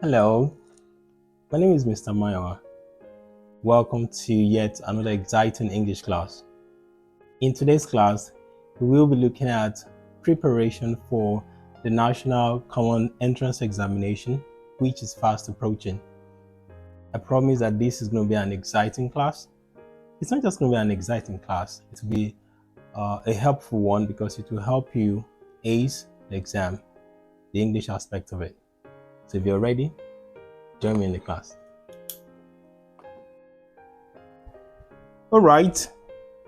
Hello, my name is Mr. Mayowa. Welcome to yet another exciting English class. In today's class, we will be looking at preparation for the National Common Entrance Examination, which is fast approaching. I promise that this is going to be an exciting class. It's not just going to be an exciting class, it will be a helpful one because it will help you ace the exam, the English aspect of it. So if you're ready, join me in the class. All right,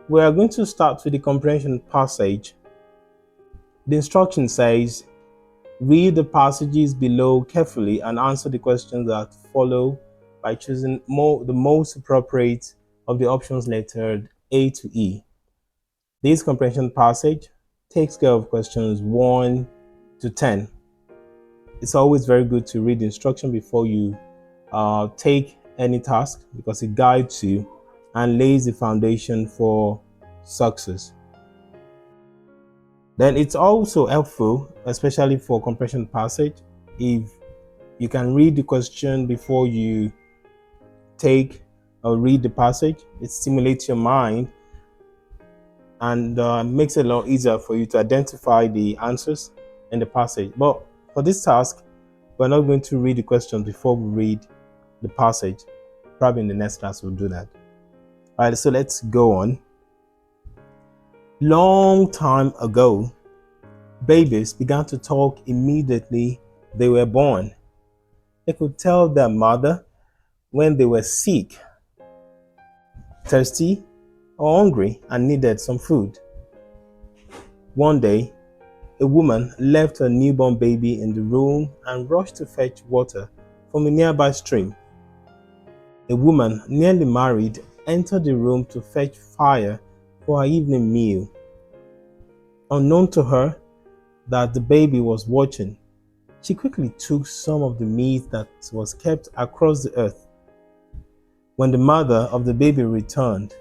we are going to start with the comprehension passage. The instruction says, read the passages below carefully and answer the questions that follow by choosing the most appropriate of the options lettered A to E. This comprehension passage takes care of questions 1 to 10. It's always very good to read the instruction before you take any task because it guides you and lays the foundation for success. Then it's also helpful, especially for comprehension passage, if you can read the question before you take or read the passage. It stimulates your mind and makes it a lot easier for you to identify the answers in the passage. But for this task, we're not going to read the questions before we read the passage. Probably in the next class we'll do that. All right, so let's go on. Long time ago, babies began to talk immediately they were born. They could tell their mother when they were sick, thirsty, or hungry and needed some food. One day, a woman left her newborn baby in the room and rushed to fetch water from a nearby stream. A woman nearly married entered the room to fetch fire for her evening meal. Unknown to her that the baby was watching, she quickly took some of the meat that was kept across the earth. When the mother of the baby returned,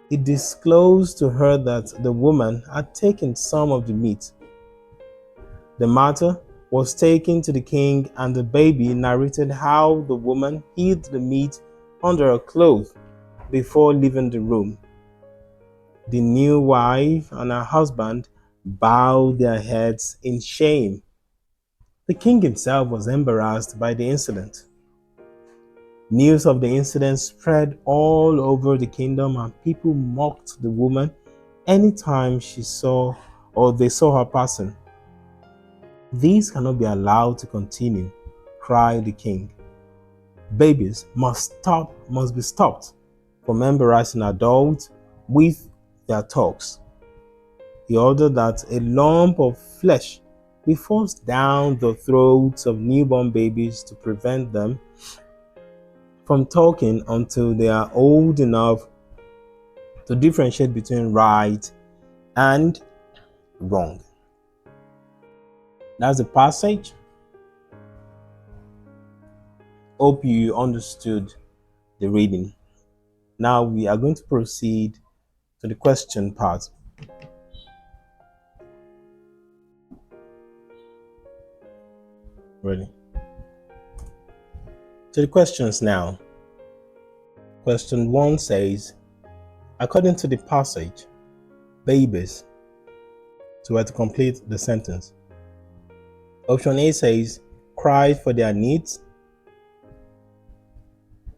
it disclosed to her that the woman had taken some of the meat. The matter was taken to the king, and the baby narrated how the woman hid the meat under her clothes before leaving the room. The new wife and her husband bowed their heads in shame. The king himself was embarrassed by the incident. News of the incident spread all over the kingdom, and people mocked the woman anytime they saw her passing. This cannot be allowed to continue, cried the king. Babies must be stopped from embarrassing adults with their talks. He ordered that a lump of flesh be forced down the throats of newborn babies to prevent them from talking until they are old enough to differentiate between right and wrong. That's the passage. Hope you understood the reading. Now we are going to proceed to the question part. Ready? To the questions now. Question 1 says, according to the passage, babies. So we have to complete the sentence. Option A says, cried for their needs,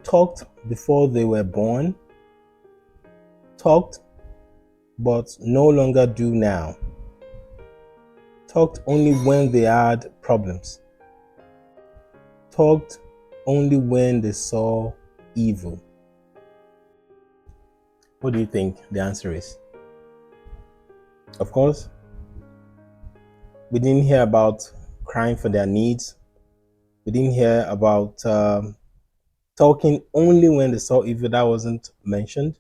talked before they were born, talked but no longer do now, talked only when they had problems, talked only when they saw evil. What do you think the answer is? Of course, we didn't hear about crying for their needs. We didn't hear about talking only when they saw evil. That wasn't mentioned.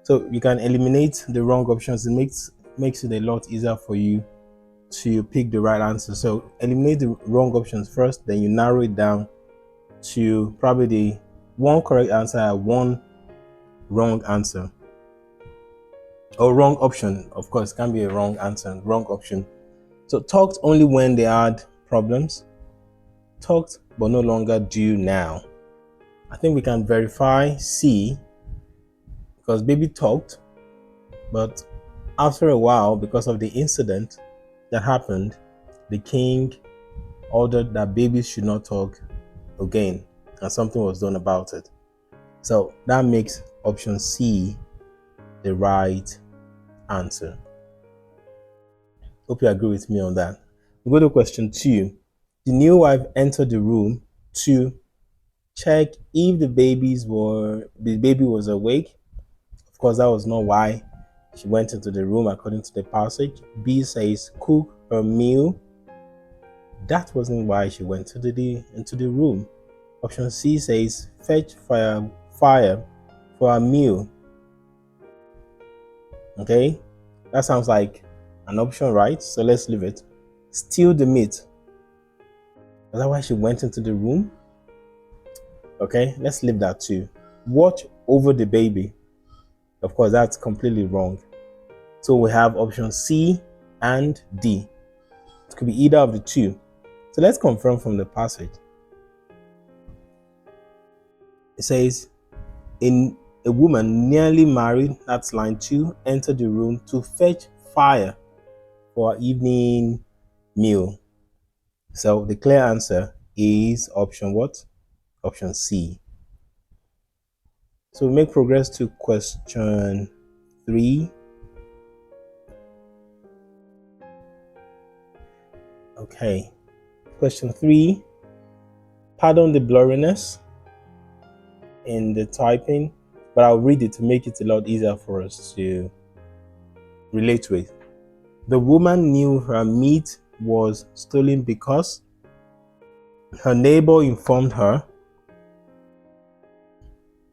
So you can eliminate the wrong options. It makes it a lot easier for you to pick the right answer. So eliminate the wrong options first, then you narrow it down to probably the one correct answer and one wrong answer. Or wrong option, of course, can be a wrong answer, wrong option. So talked only when they had problems. talked but no longer do now. I think we can verify C, because baby talked, but after a while, because of the incident that happened, the king ordered that babies should not talk again, and something was done about it. So that makes option C the right answer. Hope you agree with me on that. We go to question 2. The new wife entered the room to check if the baby was awake. Of course, that was not why she went into the room according to the passage. B says cook her meal. That wasn't why she went into the room. Option C says fetch fire for a meal. Okay, that sounds like an option, right? So let's leave it. Steal the meat. Is that why she went into the room? Okay, let's leave that too. Watch over the baby. Of course, that's completely wrong. So we have option C and D. It could be either of the two. So let's confirm from the passage. It says, a woman nearly married, that's line 2, entered the room to fetch fire for our evening meal. So the clear answer is option what? Option C. So we make progress to question 3. Okay. Question 3. Pardon the blurriness in the typing, but I'll read it to make it a lot easier for us to relate with. The woman knew her meat was stolen because her neighbor informed her.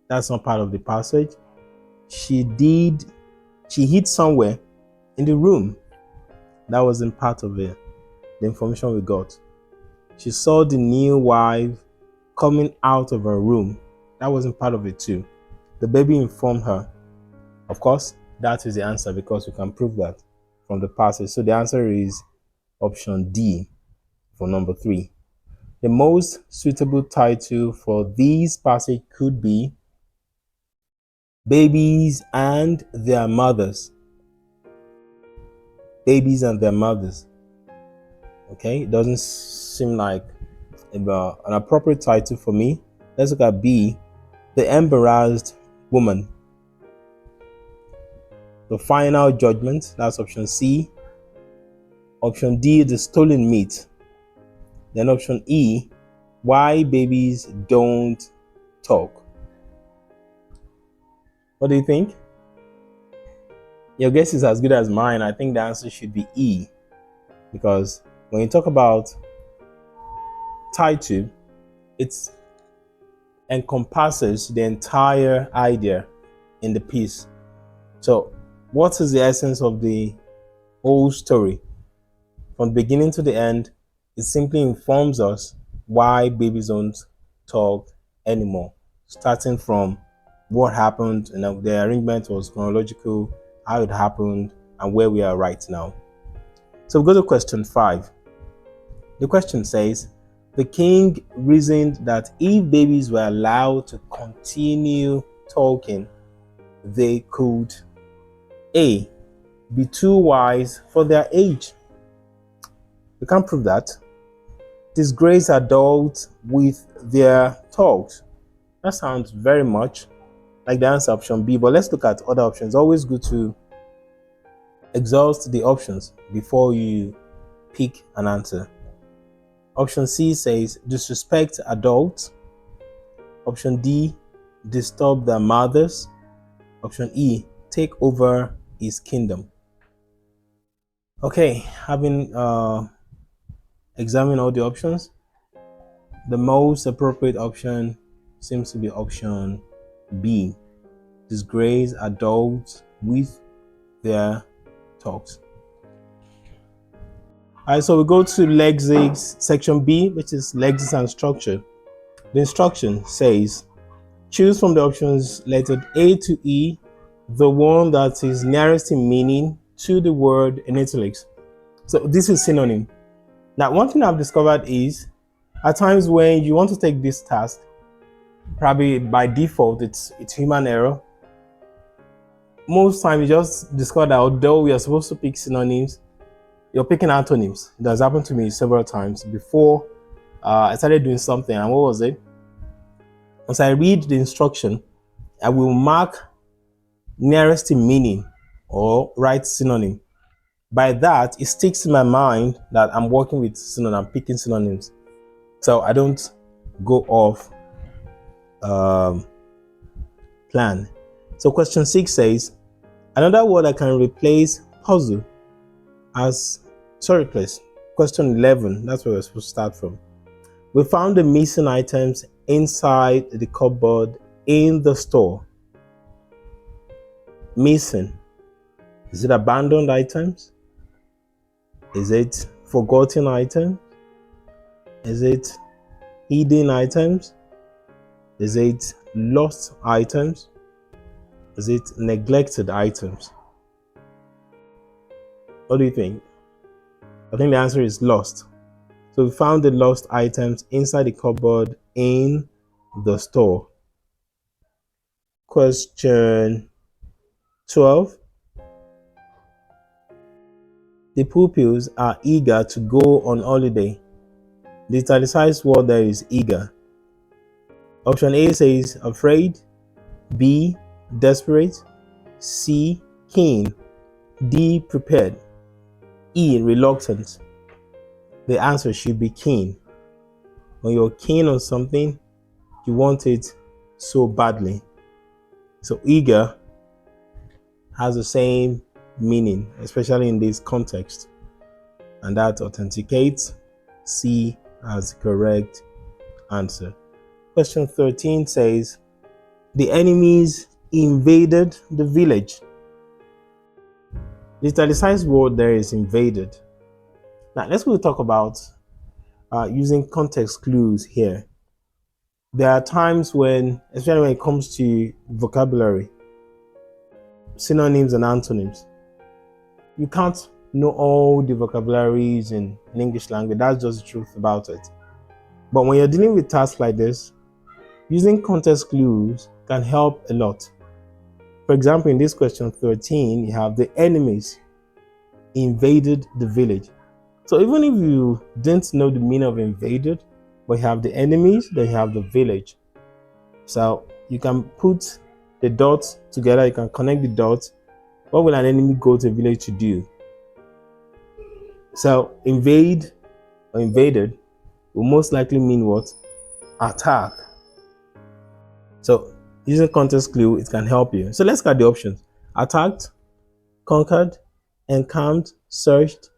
That's not part of the passage. She hid somewhere in the room. That wasn't part of the information we got. She saw the new wife coming out of her room. That wasn't part of it too. The baby informed her. Of course, that is the answer because we can prove that from the passage. So the answer is option D for number 3. The most suitable title for this passage could be Babies and Their Mothers. Babies and Their Mothers. Okay, it doesn't seem like an appropriate title for me. Let's look at B, The Embarrassed Woman. The Final Judgment, that's option C. Option D, The Stolen Meat. Then option E, Why Babies Don't Talk. What do you think? Your guess is as good as mine. I think the answer should be E, because when you talk about title, it encompasses the entire idea in the piece. So what is the essence of the whole story? From the beginning to the end, it simply informs us why babies don't talk anymore. Starting from what happened, and the arrangement was chronological, how it happened, and where we are right now. So we go to question 5. The question says, the king reasoned that if babies were allowed to continue talking, they could A, be too wise for their age. We can't prove that. Disgrace adults with their talks. That sounds very much like the answer option B, but let's look at other options. Always good to exhaust the options before you pick an answer. Option C says disrespect adults. Option D, disturb their mothers. Option E, take over his kingdom. Okay, having examined all the options, the most appropriate option seems to be option B, disgrace adults with their talks. Alright, so we go to lexics section B, which is lexics and structure. The instruction says, choose from the options lettered A to E the one that is nearest in meaning to the word in italics. So this is synonym. Now, one thing I've discovered is At times when you want to take this task, probably by default it's human error. Most times you just discover that although we are supposed to pick synonyms, you're picking antonyms. It has happened to me several times before I started doing something. And what was it? Once I read the instruction, I will mark nearest in meaning or write synonym. By that, it sticks in my mind that I'm working with synonyms, I'm picking synonyms. So I don't go off plan. So question 6 says, another word I can replace puzzle as, please. Question 11, that's where we're supposed to start from. We found the missing items inside the cupboard in the store. Missing. Is it abandoned items? Is it forgotten items? Is it hidden items? Is it lost items? Is it neglected items? What do you think? I think the answer is lost. So we found the lost items inside the cupboard in the store. Question 12. The pupils are eager to go on holiday. The italicized word there is eager. Option A says afraid, B, desperate, C, keen, D, prepared, E, reluctant. The answer should be keen. When you're keen on something, you want it so badly. So eager has the same meaning, especially in this context. And that authenticates C as the correct answer. Question 13 says, the enemies invaded the village. The italicized word there is invaded. Now let's go talk about using context clues here. There are times when, especially when it comes to vocabulary, synonyms and antonyms, you can't know all the vocabularies in English language. That's just the truth about it. But when you're dealing with tasks like this, using context clues can help a lot. For example, in this question 13, you have the enemies invaded the village. So even if you didn't know the meaning of invaded, but you have the enemies, then you have the village. So you can put the dots together, you can connect the dots. What will an enemy go to a village to do? So invade or invaded will most likely mean what? Attack. So using context clue, it can help you. So let's get the options. Attacked, conquered, encamped, searched,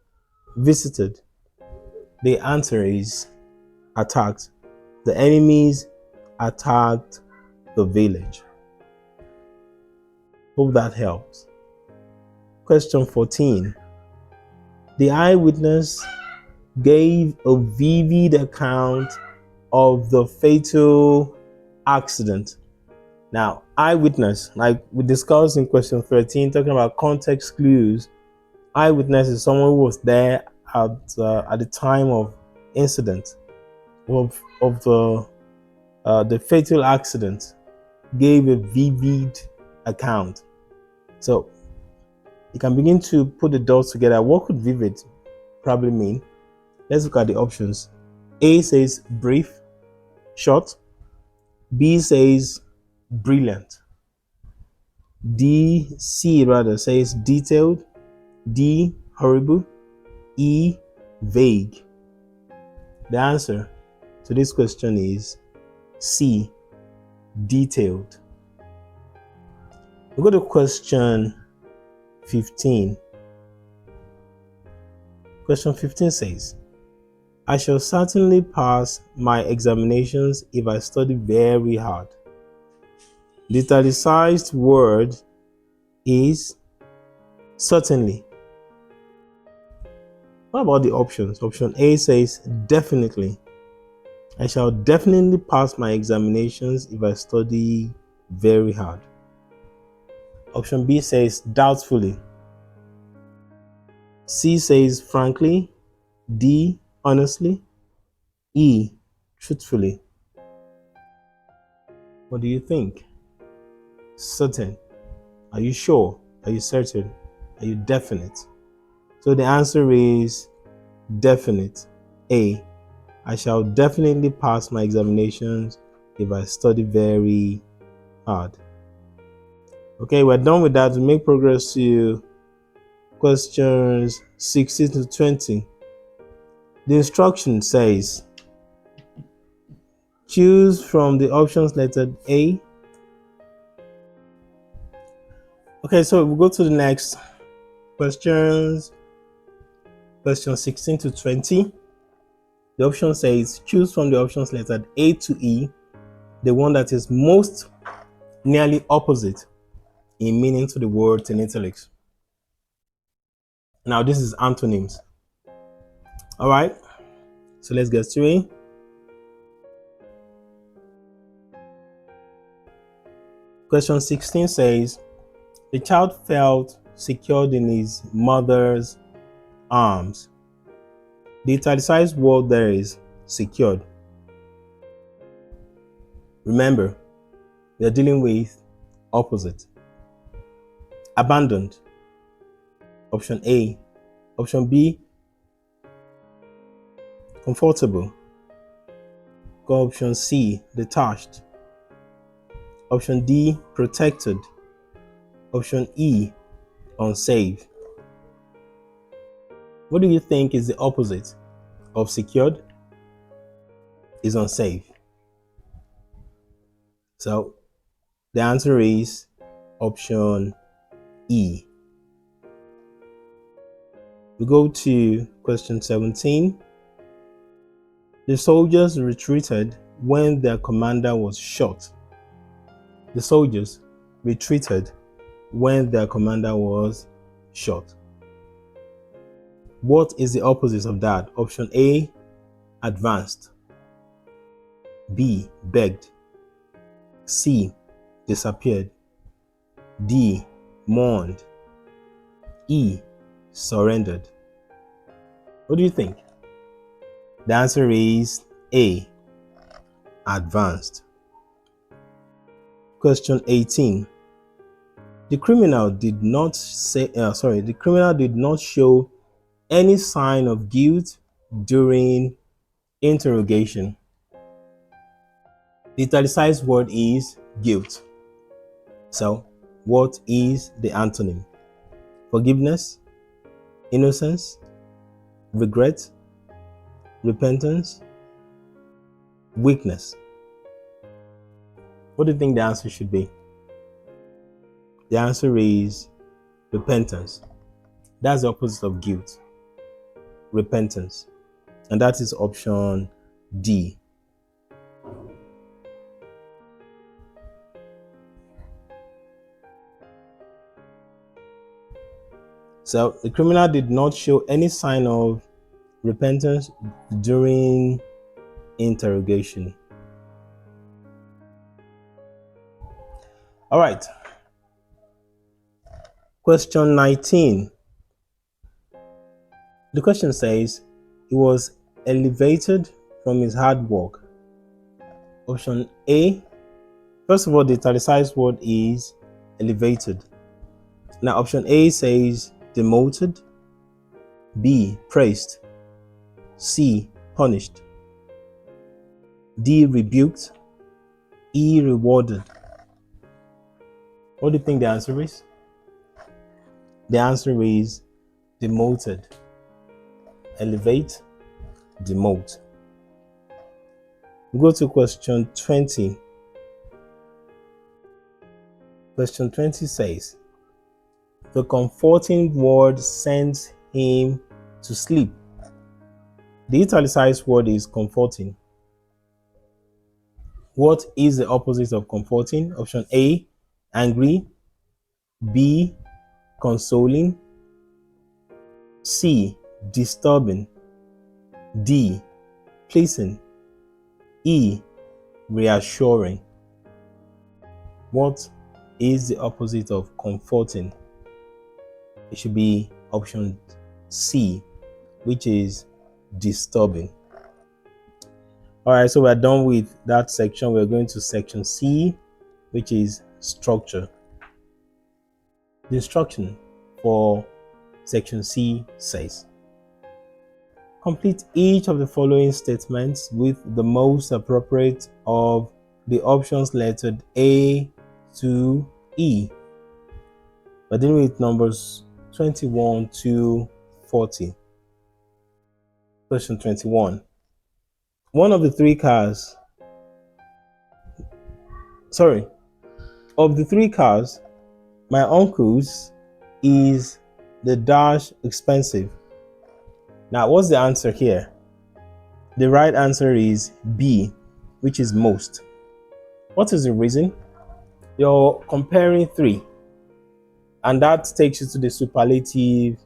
visited. The answer is attacked. The enemies attacked the village. Hope that helps. Question 14. The eyewitness gave a vivid account of the fatal accident. Now, eyewitness, like we discussed in question 13, talking about context clues, eyewitness is someone who was there at the time of incident of the fatal accident, gave a vivid account. So you can begin to put the dots together. What could vivid probably mean? Let's look at the options. A says brief, short. B says brilliant. C says detailed. D, horrible. E, vague. The answer to this question is C, detailed. We go to question 15. Question 15 says, I shall certainly pass my examinations if I study very hard. The italicized word is certainly. What about the options? Option A says definitely. I shall definitely pass my examinations if I study very hard. Option B says doubtfully. C says frankly. D, honestly. E, truthfully? What do you think? Certain. Are you sure? Are you certain? Are you definite? So the answer is definite. A. I shall definitely pass my examinations if I study very hard. Okay, we're done with that. We make progress to questions 16 to 20. The instruction says, choose from the options lettered A. Okay, so we'll go to the next questions. Question 16 to 20. The option says, choose from the options lettered A to E, the one that is most nearly opposite in meaning to the word in italics. Now, this is antonyms. All right, so let's get to it. Question 16 says, the child felt secured in his mother's arms. The italicized word there is secured. Remember, we are dealing with opposite. Abandoned. Option A. Option B. Comfortable. Go option C. Detached. Option D. Protected. Option E. Unsafe. What do you think is the opposite of secured? Is unsafe. So the answer is option E. We go to question 17. The soldiers retreated when their commander was shot. The soldiers retreated when their commander was shot. What is the opposite of that? Option A, advanced. B, begged. C, disappeared. D, mourned. E, surrendered. What do you think? The answer is A, advanced. Question 18. The criminal did not show any sign of guilt during interrogation. The italicized word is guilt. So, what is the antonym? Forgiveness, innocence, regret, repentance, weakness. What do you think the answer should be? The answer is repentance. That's the opposite of guilt. Repentance. And that is option D. So the criminal did not show any sign of repentance during interrogation. All right. Question 19. The question says, he was elevated from his hard work. Option A. First of all, the italicized word is elevated. Now, option A says demoted. B, praised. C, punished. D, rebuked. E, rewarded. What do you think the answer is? The answer is demoted. Elevate, demote. We go to question 20. Question 20 says, the comforting word sends him to sleep. The italicized word is comforting. What is the opposite of comforting? Option A, angry. B, consoling. C, disturbing. D, pleasing. E, reassuring. What is the opposite of comforting? It should be option C, which is disturbing. All right, so we're done with that section. We're going to section C, which is structure. The instruction for section C says, complete each of the following statements with the most appropriate of the options lettered A to E. We're dealing with numbers 21 to 40. Question 21. One of the three cars, of the three cars, my uncle's is the dash expensive. Now, what's the answer here? The right answer is B, which is most. What is the reason? You're comparing three, and that takes you to the superlative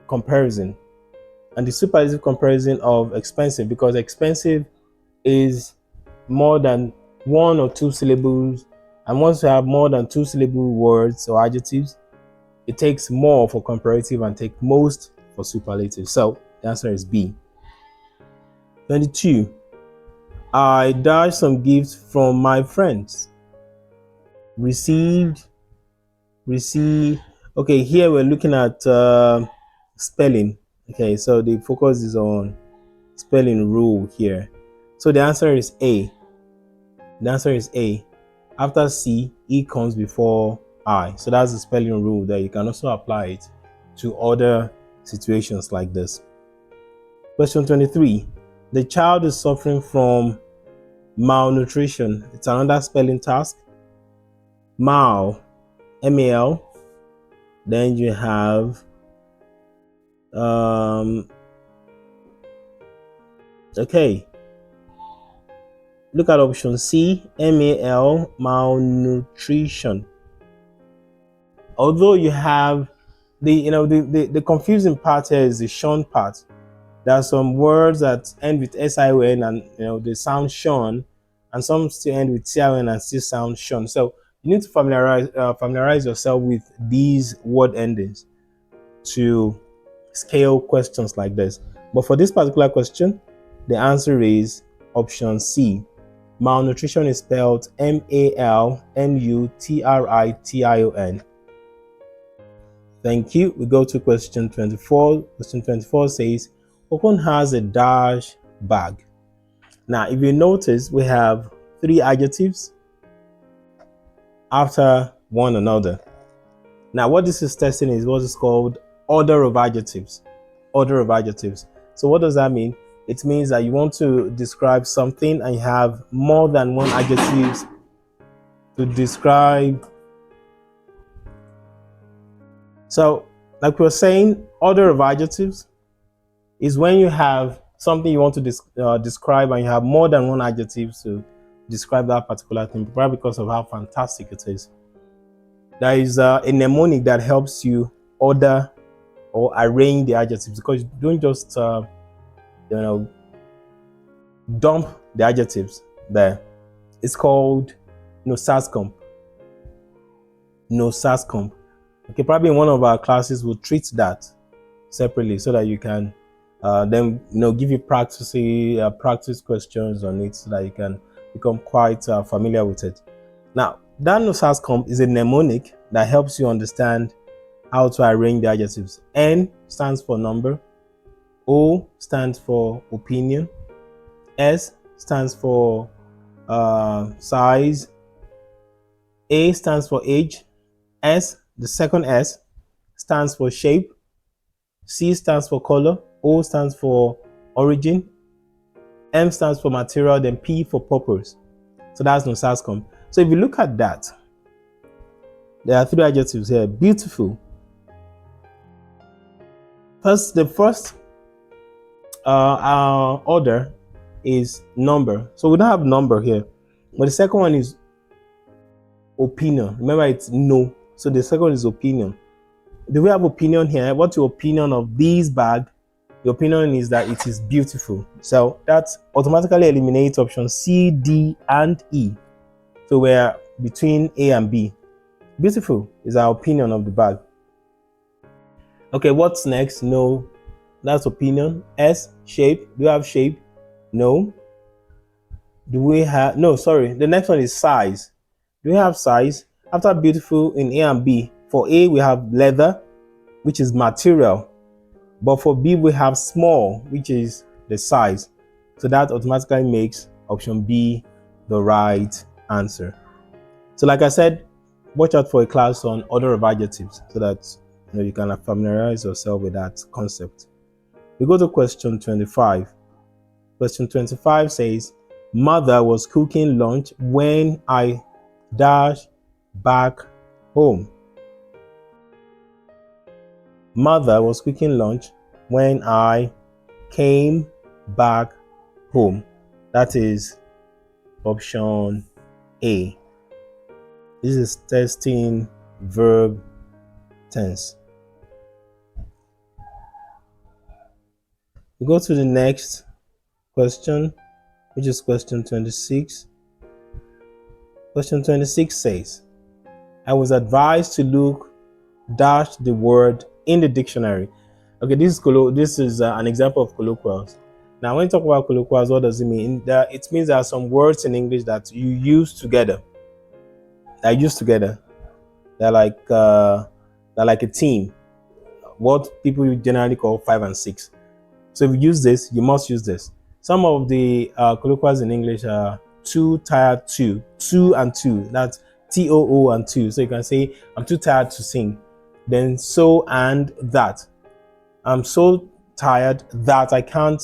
comparison. And the superlative comparison of expensive, because expensive is more than one or two syllables, and once you have more than two syllable words or adjectives, it takes more for comparative and take most for superlative. So the answer is B. 22. I dashed some gifts from my friends. Received. Okay, here we're looking at spelling. Okay, so the focus is on spelling rule here. So the answer is A. The answer is A. After C, E comes before I. So that's the spelling rule that you can also apply it to other situations like this. Question 23. The child is suffering from malnutrition. It's another spelling task. Mal, M-A-L. Then you have okay. Look at option C, M-A-L, malnutrition. Although you have the confusing part here is the shun part. There are some words that end with S-I-O-N and they sound shun, and some still end with C-I-O-N and still sound shun. So you need to familiarize yourself with these word endings to scale questions like this. But for this particular question, the answer is option C. Malnutrition is spelled M-A-L-N-U-T-R-I-T-I-O-N. Thank you. We go to question 24. Question 24 says, Okon has a dash bag. Now, if you notice, we have three adjectives after one another. Now, what this is testing is what is called order of adjectives. Order of adjectives. So what does that mean? It means that you want to describe something and you have more than one adjective to describe. So, like we were saying, order of adjectives is when you have something you want to describe and you have more than one adjective to describe that particular thing, probably because of how fantastic it is. There is a mnemonic that helps you order or arrange the adjectives, because you don't just dump the adjectives there. It's called nosascomp. Nosascomp. Okay, probably in one of our classes we'll treat that separately so that you can then give you practice questions on it so that you can become quite familiar with it. Now, that nosascomp is a mnemonic that helps you understand how to arrange the adjectives. N stands for number, O stands for opinion, S stands for size, A stands for age, S, the second S, stands for shape, C stands for color, O stands for origin, M stands for material, then P for purpose. So that's nosascomp. So if you look at that, there are three adjectives here. Beautiful. The first order is number. So we don't have number here. But the second one is opinion. Remember, it's no. So the second one is opinion. Do we have opinion here? What's your opinion of this bag? Your opinion is that it is beautiful. So that automatically eliminates option C, D, and E. So we're between A and B. Beautiful is our opinion of the bag. Okay, what's next? No, that's opinion. S, shape. Do you have shape? No. Do we have, no, sorry, the next one is size. Do we have size? After beautiful in A and B, for A we have leather, which is material, but for B we have small, which is the size. So that automatically makes option B the right answer. So like I said, watch out for a class on order of adjectives so that you can familiarize yourself with that concept. We go to question 25. Question 25 says, mother was cooking lunch when I dash back home. Mother was cooking lunch when I came back home. That is option A. This is testing verb tense. We go to the next question, which is question 26. Question 26 says, I was advised to look dash the word in the dictionary. Okay, this is an example of colloquials. Now, when you talk about colloquials, what does it mean? It means there are some words in English that you use together. They're used together. They're like a team. What people generally call 5 and 6. So if you use this, you must use this. Some of the colloquials in English are too tired to, two and two. That's TOO and two. So you can say, I'm too tired to sing. Then so and that. I'm so tired that I can't.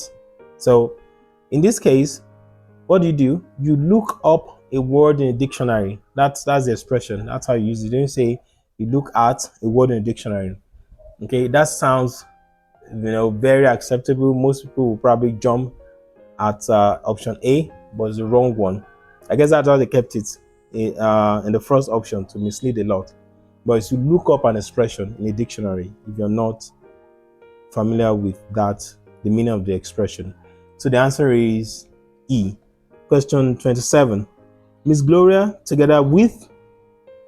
So in this case, what do? You look up a word in a dictionary. That's the expression. That's how you use it. You don't say you look at a word in a dictionary. Okay, that sounds very acceptable. Most people will probably jump at option A, but it's the wrong one. I guess that's how they kept it in the first option to mislead a lot. But if you look up an expression in a dictionary, if you're not familiar with that, the meaning of the expression. So the answer is E. Question 27. Miss Gloria, together with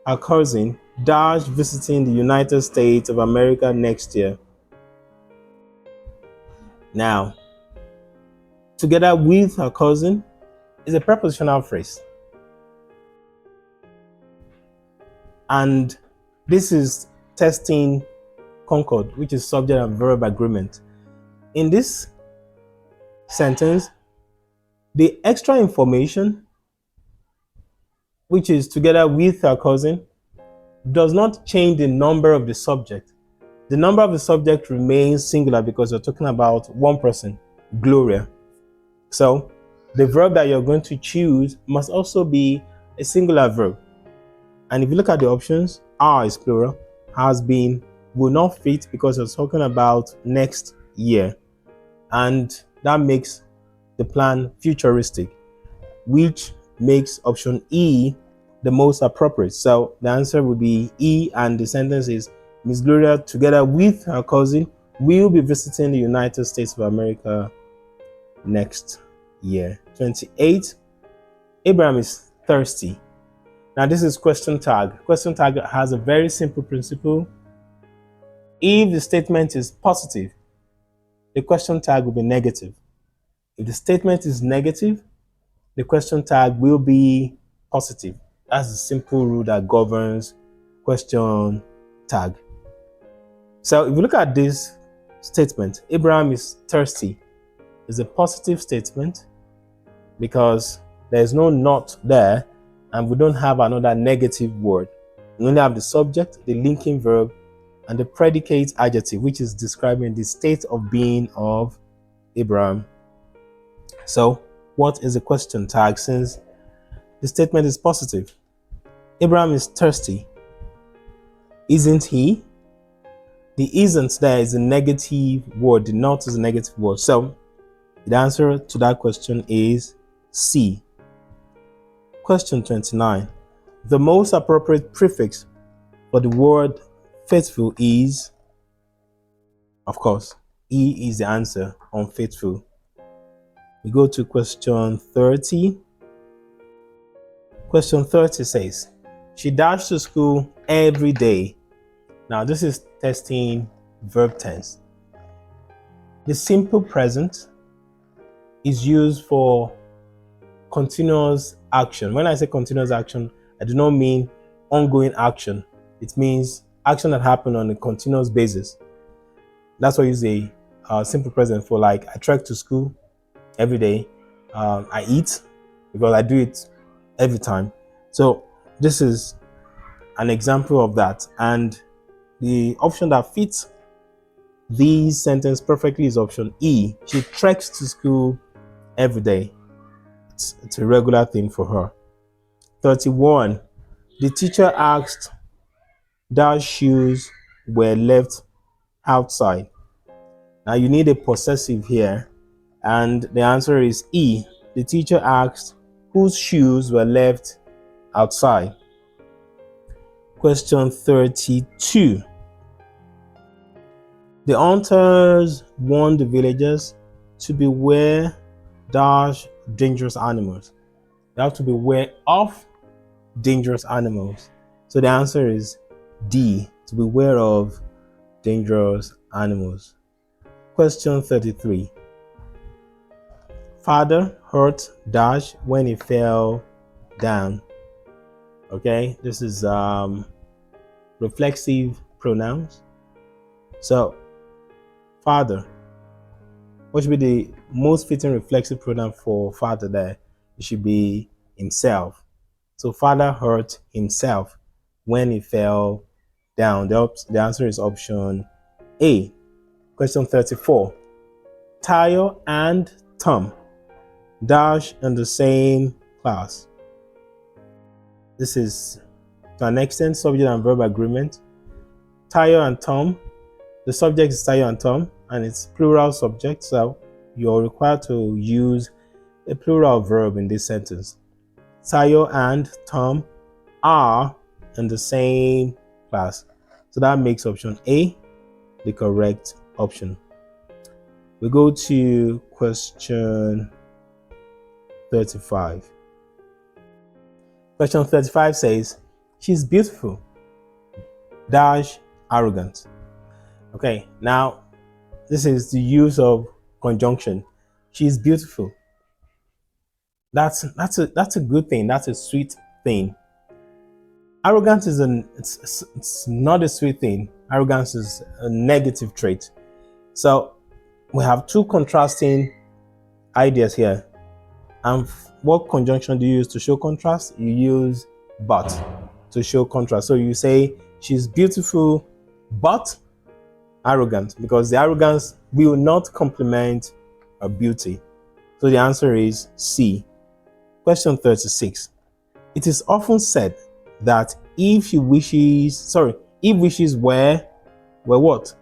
her cousin, dash visiting the United States of America next year. Now, together with her cousin is a prepositional phrase. And this is testing concord, which is subject and verb agreement. In this sentence, the extra information, which is together with her cousin, does not change the number of the subject. The number of the subject remains singular because you're talking about one person, Gloria. So the verb that you're going to choose must also be a singular verb. And if you look at the options, are is plural, has been, will not fit because you're talking about next year. And that makes the plan futuristic, which makes option E the most appropriate. So the answer would be E, and the sentence is, Miss Gloria, together with her cousin, will be visiting the United States of America next year. 28. Abraham is thirsty. Now this is question tag. Question tag has a very simple principle. If the statement is positive, the question tag will be negative. If the statement is negative, the question tag will be positive. That's the simple rule that governs question tag. So if you look at this statement, Abraham is thirsty, is a positive statement because there's no not there and we don't have another negative word. We only have the subject, the linking verb, and the predicate adjective, which is describing the state of being of Abraham. So what is the question tag since the statement is positive? Abraham is thirsty. Isn't he? The isn't there is a negative word. The not is a negative word. So the answer to that question is C. Question 29. The most appropriate prefix for the word faithful is, of course, E is the answer on faithful. We go to question 30. Question 30 says, she dashed to school every day. Now this is testing verb tense. The simple present is used for continuous action. When I say continuous action, I do not mean ongoing action. It means action that happens on a continuous basis. That's why I use a simple present for, like, I trek to school every day. I eat because I do it every time. So this is an example of that. And the option that fits these sentence perfectly is option E. She treks to school every day. It's a regular thing for her. 31. The teacher asked that shoes were left outside. Now you need a possessive here, and the answer is E. The teacher asked whose shoes were left outside. Question 32. The hunters warned the villagers to beware dash dangerous animals. They have to beware of dangerous animals. So the answer is D, to beware of dangerous animals. Question 33. Father hurt dash when he fell down. Okay, this is reflexive pronouns. So father, what should be the most fitting reflexive pronoun for father there? It should be himself. So father hurt himself when he fell down. The answer is option A. Question 34. Tayo and Tom dash in the same class. This is, to an extent, subject and verb agreement. Tayo and Tom, the subject is Tayo and Tom, and it's plural subject, so you're required to use a plural verb in this sentence. Tayo and Tom are in the same class. So that makes option A the correct option. We go to question 35. Question 35 says, she's beautiful dash arrogant. Okay, now this is the use of conjunction. She's beautiful. That's a good thing. That's a sweet thing. Arrogance is it's not a sweet thing. Arrogance is a negative trait. So we have two contrasting ideas here. And what conjunction do you use to show contrast? You use but to show contrast. So you say she's beautiful but arrogant, because the arrogance will not complement her beauty. So the answer is C. Question 36. It is often said that if wishes were what?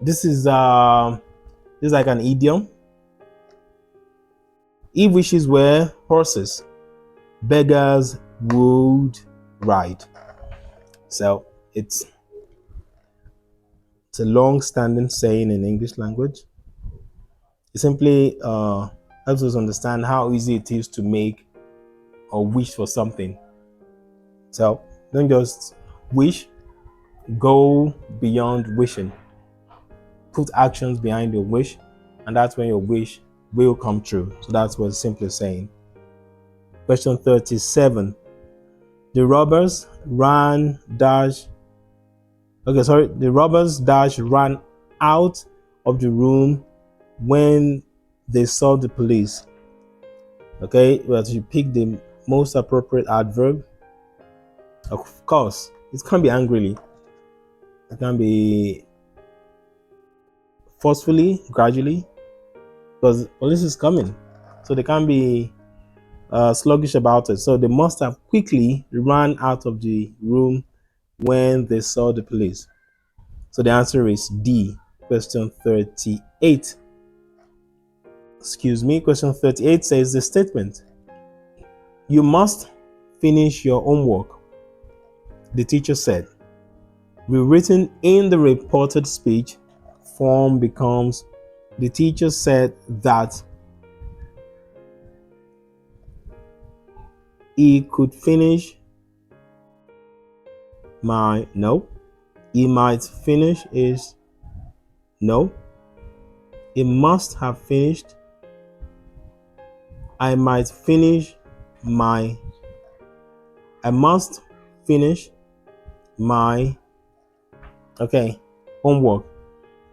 This is like an idiom. If wishes were horses, beggars would ride. So it's a long-standing saying in English language. It simply helps us understand how easy it is to make or wish for something. So don't just wish, go beyond wishing. Put actions behind your wish, and that's when your wish will come true. So that's what it's simply saying. Question 37. The robbers ran out of the room when they saw the police. Okay, well, you pick the most appropriate adverb. Of course, it can be angrily. It can be forcefully, gradually, because police is coming. So they can't be sluggish about it. So they must have quickly ran out of the room when they saw the police. So the answer is D. Question 38. Question 38 says the statement, you must finish your homework, the teacher said, rewritten in the reported speech form becomes, the teacher said that he could finish he might finish is no, he must have finished I must finish my homework.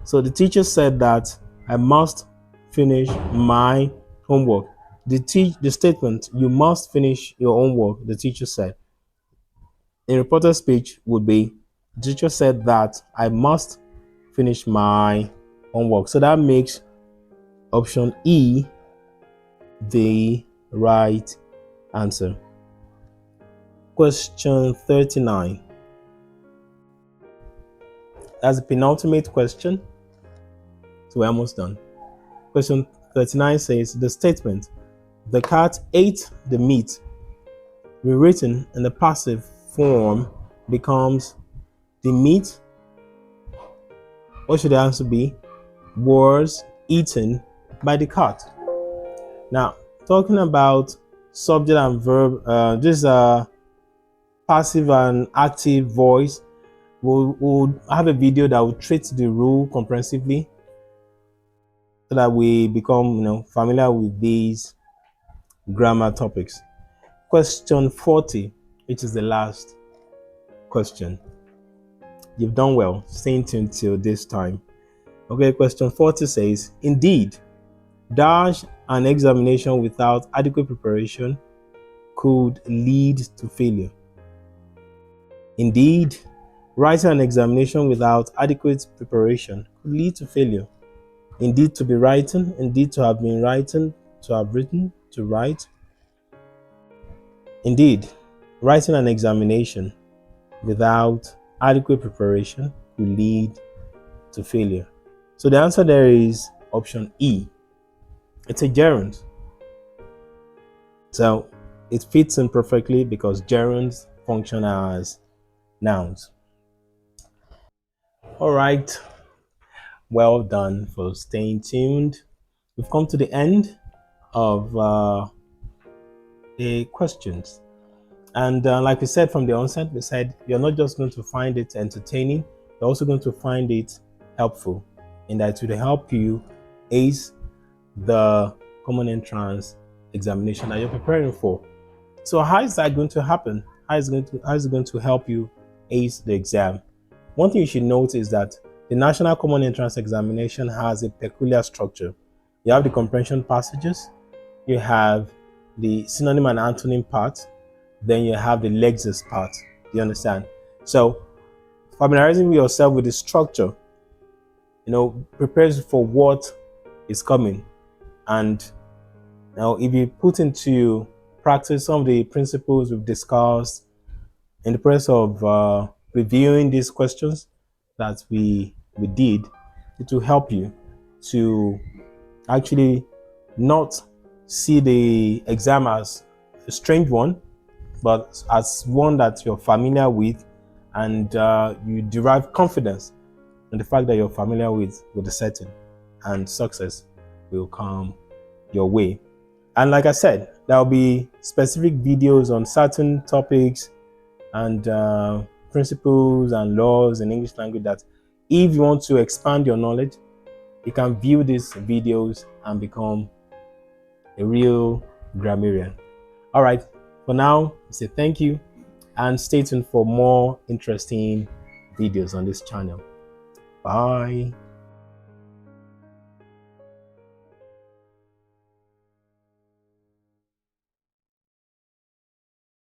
So the teacher said that I must finish my homework. The statement, you must finish your homework, the teacher said, in reported speech would be, the teacher said that I must finish my homework. So that makes option E the right answer. Question 39. That's the penultimate question. So we're almost done. Question 39 says the statement, the cat ate the meat, rewritten in the passive form, becomes the meat. What should the answer be? Was eaten by the cat. Now, talking about subject and verb, this passive and active voice, we'll have a video that will treat the rule comprehensively so that we become familiar with these grammar topics. Question 40, which is the last question. You've done well staying tuned till this time. Okay, question 40 says, indeed, dash an examination without adequate preparation could lead to failure. Indeed, writing an examination without adequate preparation could lead to failure. Indeed, to be writing, indeed, to have been writing, to have written, to write. Indeed, writing an examination without adequate preparation could lead to failure. So the answer there is option E. It's a gerund. So it fits in perfectly because gerunds function as nouns. All right. Well done for staying tuned. We've come to the end of the questions. And like we said from the onset, we said you're not just going to find it entertaining, you're also going to find it helpful, in that it will help you ace the common entrance examination that you're preparing for. So how is that going to happen? How is it going to help you ace the exam? One thing you should note is that the National Common Entrance Examination has a peculiar structure. You have the comprehension passages, you have the synonym and antonym part, then you have the lexis part. You understand? So familiarizing yourself with the structure, prepares you for what is coming. And now if you put into practice some of the principles we've discussed in the process of reviewing these questions that we did, it will help you to actually not see the exam as a strange one, but as one that you're familiar with, and you derive confidence in the fact that you're familiar with the setting, and success will come your way. And like I said, there'll be specific videos on certain topics and principles and laws in English language that if you want to expand your knowledge, you can view these videos and become a real grammarian. All right, for now, I say thank you and stay tuned for more interesting videos on this channel. Bye.